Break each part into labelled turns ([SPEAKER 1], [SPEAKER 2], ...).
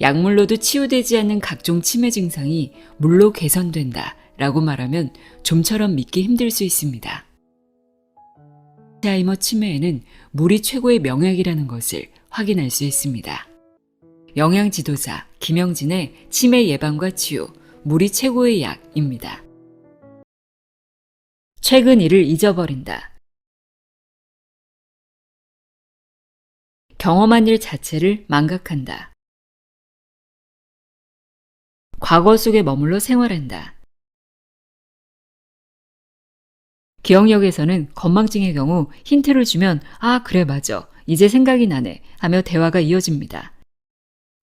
[SPEAKER 1] 약물로도 치유되지 않는 각종 치매 증상이 물로 개선된다 라고 말하면 좀처럼 믿기 힘들 수 있습니다. 알츠하이머 치매에는 물이 최고의 명약이라는 것을 확인할 수 있습니다. 영양 지도사 김영진의 치매 예방과 치유, 물이 최고의 약입니다. 최근 일을 잊어버린다. 경험한 일 자체를 망각한다. 과거 속에 머물러 생활한다. 기억력에서는 건망증의 경우 힌트를 주면 아 그래 맞아 이제 생각이 나네 하며 대화가 이어집니다.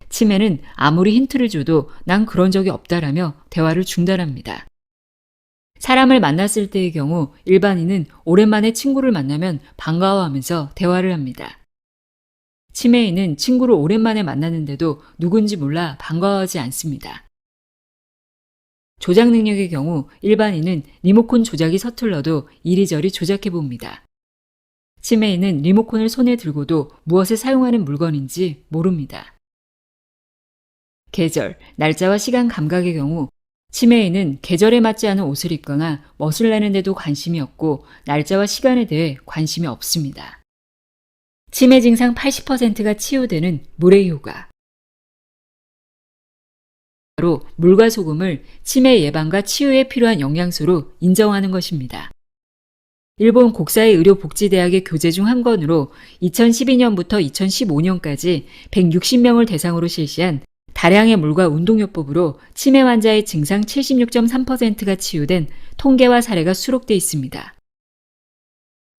[SPEAKER 1] 치매는 아무리 힌트를 줘도 난 그런 적이 없다라며 대화를 중단합니다. 사람을 만났을 때의 경우 일반인은 오랜만에 친구를 만나면 반가워하면서 대화를 합니다. 치매인은 친구를 오랜만에 만났는데도 누군지 몰라 반가워하지 않습니다. 조작 능력의 경우 일반인은 리모컨 조작이 서툴러도 이리저리 조작해 봅니다. 치매인은 리모컨을 손에 들고도 무엇을 사용하는 물건인지 모릅니다. 계절, 날짜와 시간 감각의 경우 치매인은 계절에 맞지 않은 옷을 입거나 멋을 내는데도 관심이 없고 날짜와 시간에 대해 관심이 없습니다. 치매 증상 80%가 치유되는 물의 효과. 바로 물과 소금을 치매 예방과 치유에 필요한 영양소로 인정하는 것입니다. 일본 국사의의료복지대학의 교재 중 한 권으로 2012년부터 2015년까지 160명을 대상으로 실시한 다량의 물과 운동요법으로 치매 환자의 증상 76.3%가 치유된 통계와 사례가 수록돼 있습니다.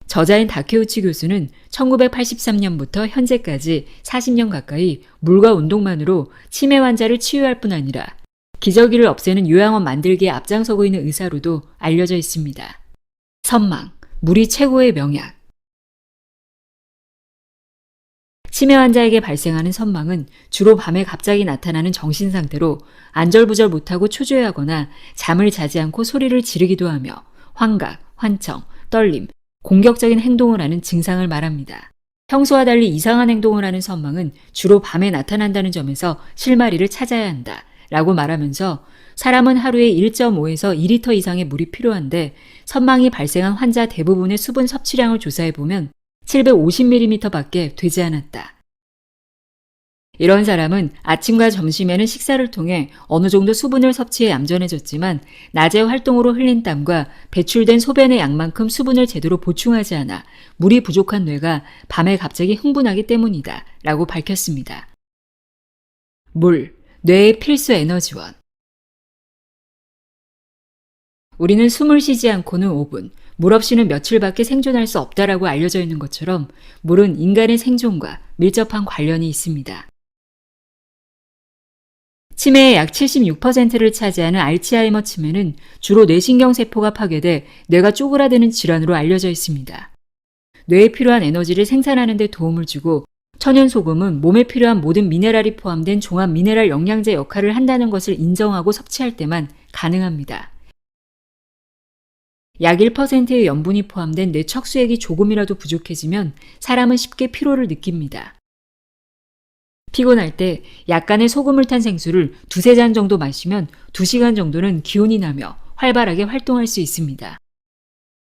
[SPEAKER 1] 저자인 다케우치 교수는 1983년부터 현재까지 40년 가까이 물과 운동만으로 치매 환자를 치유할 뿐 아니라 기저귀를 없애는 요양원 만들기에 앞장서고 있는 의사로도 알려져 있습니다. 선망, 물이 최고의 명약. 치매 환자에게 발생하는 선망은 주로 밤에 갑자기 나타나는 정신 상태로 안절부절 못하고 초조해하거나 잠을 자지 않고 소리를 지르기도 하며 환각, 환청, 떨림, 공격적인 행동을 하는 증상을 말합니다. 평소와 달리 이상한 행동을 하는 선망은 주로 밤에 나타난다는 점에서 실마리를 찾아야 한다 라고 말하면서 사람은 하루에 1.5에서 2리터 이상의 물이 필요한데 선망이 발생한 환자 대부분의 수분 섭취량을 조사해보면 750ml 밖에 되지 않았다. 이런 사람은 아침과 점심에는 식사를 통해 어느 정도 수분을 섭취해 얌전해졌지만 낮의 활동으로 흘린 땀과 배출된 소변의 양만큼 수분을 제대로 보충하지 않아 물이 부족한 뇌가 밤에 갑자기 흥분하기 때문이다 라고 밝혔습니다. 물, 뇌의 필수 에너지원. 우리는 숨을 쉬지 않고는 5분, 물 없이는 며칠밖에 생존할 수 없다라고 알려져 있는 것처럼 물은 인간의 생존과 밀접한 관련이 있습니다. 치매의 약 76%를 차지하는 알츠하이머 치매는 주로 뇌신경세포가 파괴돼 뇌가 쪼그라드는 질환으로 알려져 있습니다. 뇌에 필요한 에너지를 생산하는 데 도움을 주고 천연소금은 몸에 필요한 모든 미네랄이 포함된 종합 미네랄 영양제 역할을 한다는 것을 인정하고 섭취할 때만 가능합니다. 약 1%의 염분이 포함된 뇌 척수액이 조금이라도 부족해지면 사람은 쉽게 피로를 느낍니다. 피곤할 때 약간의 소금을 탄 생수를 2-3잔 정도 마시면 2시간 정도는 기운이 나며 활발하게 활동할 수 있습니다.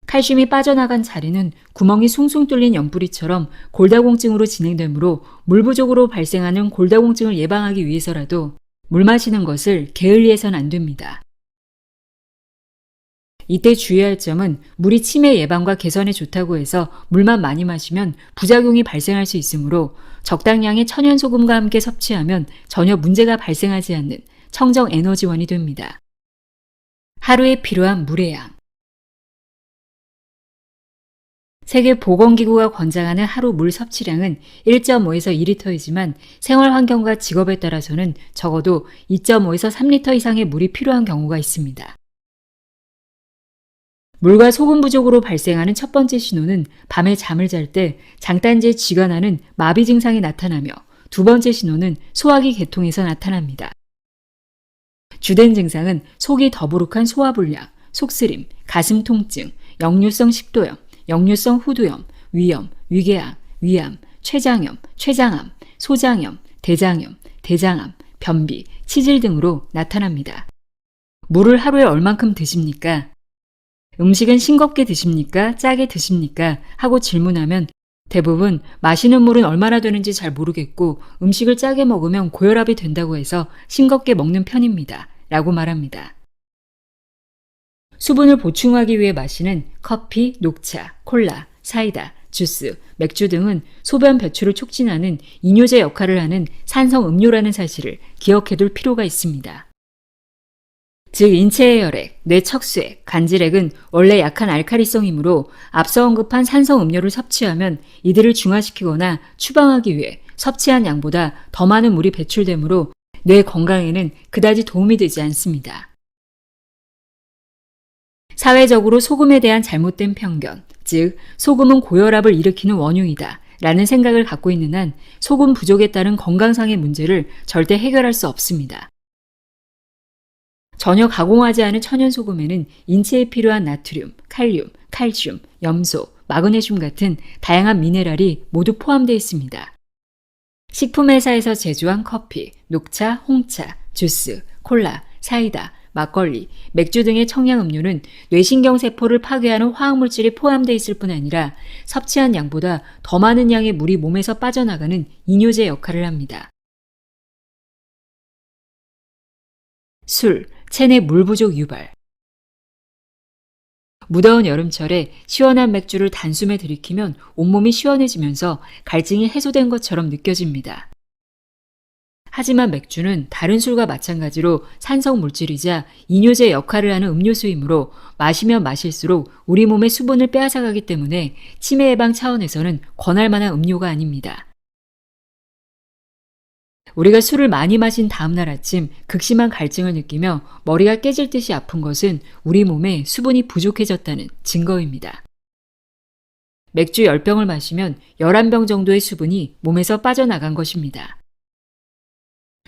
[SPEAKER 1] 칼슘이 빠져나간 자리는 구멍이 숭숭 뚫린 옆구리처럼 골다공증으로 진행되므로 물 부족으로 발생하는 골다공증을 예방하기 위해서라도 물 마시는 것을 게을리해서는 안 됩니다. 이때 주의할 점은 물이 치매 예방과 개선에 좋다고 해서 물만 많이 마시면 부작용이 발생할 수 있으므로 적당량의 천연소금과 함께 섭취하면 전혀 문제가 발생하지 않는 청정 에너지원이 됩니다. 하루에 필요한 물의 양. 세계보건기구가 권장하는 하루 물 섭취량은 1.5에서 2리터이지만 생활 환경과 직업에 따라서는 적어도 2.5에서 3리터 이상의 물이 필요한 경우가 있습니다. 물과 소금 부족으로 발생하는 첫 번째 신호는 밤에 잠을 잘 때 장단지에 쥐가 나는 마비 증상이 나타나며 두 번째 신호는 소화기 계통에서 나타납니다. 주된 증상은 속이 더부룩한 소화불량, 속쓰림, 가슴 통증, 역류성 식도염, 역류성 후두염, 위염, 위궤양, 위암, 췌장염, 췌장암, 소장염, 대장암, 대장암, 변비, 치질 등으로 나타납니다. 물을 하루에 얼만큼 드십니까? 음식은 싱겁게 드십니까? 짜게 드십니까? 하고 질문하면 대부분 마시는 물은 얼마나 되는지 잘 모르겠고 음식을 짜게 먹으면 고혈압이 된다고 해서 싱겁게 먹는 편입니다. 라고 말합니다. 수분을 보충하기 위해 마시는 커피, 녹차, 콜라, 사이다, 주스, 맥주 등은 소변 배출을 촉진하는 이뇨제 역할을 하는 산성 음료라는 사실을 기억해둘 필요가 있습니다. 즉 인체의 혈액, 뇌 척수액, 간질액은 원래 약한 알칼리성이므로 앞서 언급한 산성 음료를 섭취하면 이들을 중화시키거나 추방하기 위해 섭취한 양보다 더 많은 물이 배출되므로 뇌 건강에는 그다지 도움이 되지 않습니다. 사회적으로 소금에 대한 잘못된 편견, 즉 소금은 고혈압을 일으키는 원흉이다 라는 생각을 갖고 있는 한 소금 부족에 따른 건강상의 문제를 절대 해결할 수 없습니다. 전혀 가공하지 않은 천연소금에는 인체에 필요한 나트륨, 칼륨, 칼슘, 염소, 마그네슘 같은 다양한 미네랄이 모두 포함되어 있습니다. 식품회사에서 제조한 커피, 녹차, 홍차, 주스, 콜라, 사이다, 막걸리, 맥주 등의 청량음료는 뇌신경세포를 파괴하는 화학물질이 포함되어 있을 뿐 아니라 섭취한 양보다 더 많은 양의 물이 몸에서 빠져나가는 이뇨제 역할을 합니다. 술, 체내 물 부족 유발. 무더운 여름철에 시원한 맥주를 단숨에 들이키면 온몸이 시원해지면서 갈증이 해소된 것처럼 느껴집니다. 하지만 맥주는 다른 술과 마찬가지로 산성 물질이자 이뇨제 역할을 하는 음료수이므로 마시면 마실수록 우리 몸의 수분을 빼앗아가기 때문에 치매 예방 차원에서는 권할 만한 음료가 아닙니다. 우리가 술을 많이 마신 다음날 아침 극심한 갈증을 느끼며 머리가 깨질 듯이 아픈 것은 우리 몸에 수분이 부족해졌다는 증거입니다. 맥주 10병을 마시면 11병 정도의 수분이 몸에서 빠져나간 것입니다.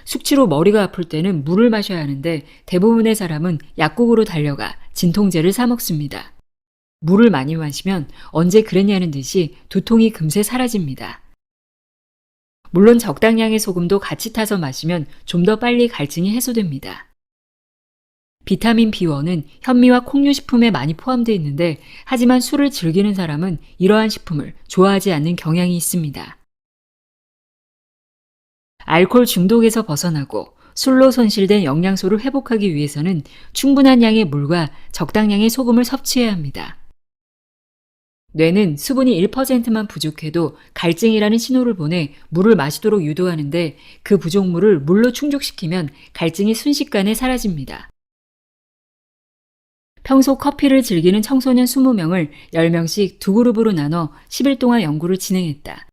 [SPEAKER 1] 숙취로 머리가 아플 때는 물을 마셔야 하는데 대부분의 사람은 약국으로 달려가 진통제를 사 먹습니다. 물을 많이 마시면 언제 그랬냐는 듯이 두통이 금세 사라집니다. 물론 적당량의 소금도 같이 타서 마시면 좀 더 빨리 갈증이 해소됩니다. 비타민 B1은 현미와 콩류 식품에 많이 포함되어 있는데 하지만 술을 즐기는 사람은 이러한 식품을 좋아하지 않는 경향이 있습니다. 알코올 중독에서 벗어나고 술로 손실된 영양소를 회복하기 위해서는 충분한 양의 물과 적당량의 소금을 섭취해야 합니다. 뇌는 수분이 1%만 부족해도 갈증이라는 신호를 보내 물을 마시도록 유도하는데 그 부족물을 물로 충족시키면 갈증이 순식간에 사라집니다. 평소 커피를 즐기는 청소년 20명을 10명씩 두 그룹으로 나눠 10일 동안 연구를 진행했다.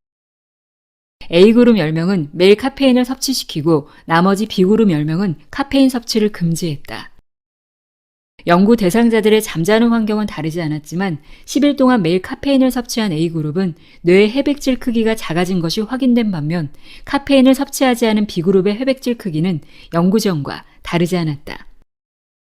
[SPEAKER 1] A그룹 10명은 매일 카페인을 섭취시키고 나머지 B그룹 10명은 카페인 섭취를 금지했다. 연구 대상자들의 잠자는 환경은 다르지 않았지만 10일 동안 매일 카페인을 섭취한 A그룹은 뇌의 해백질 크기가 작아진 것이 확인된 반면 카페인을 섭취하지 않은 B그룹의 해백질 크기는 연구 전과 다르지 않았다.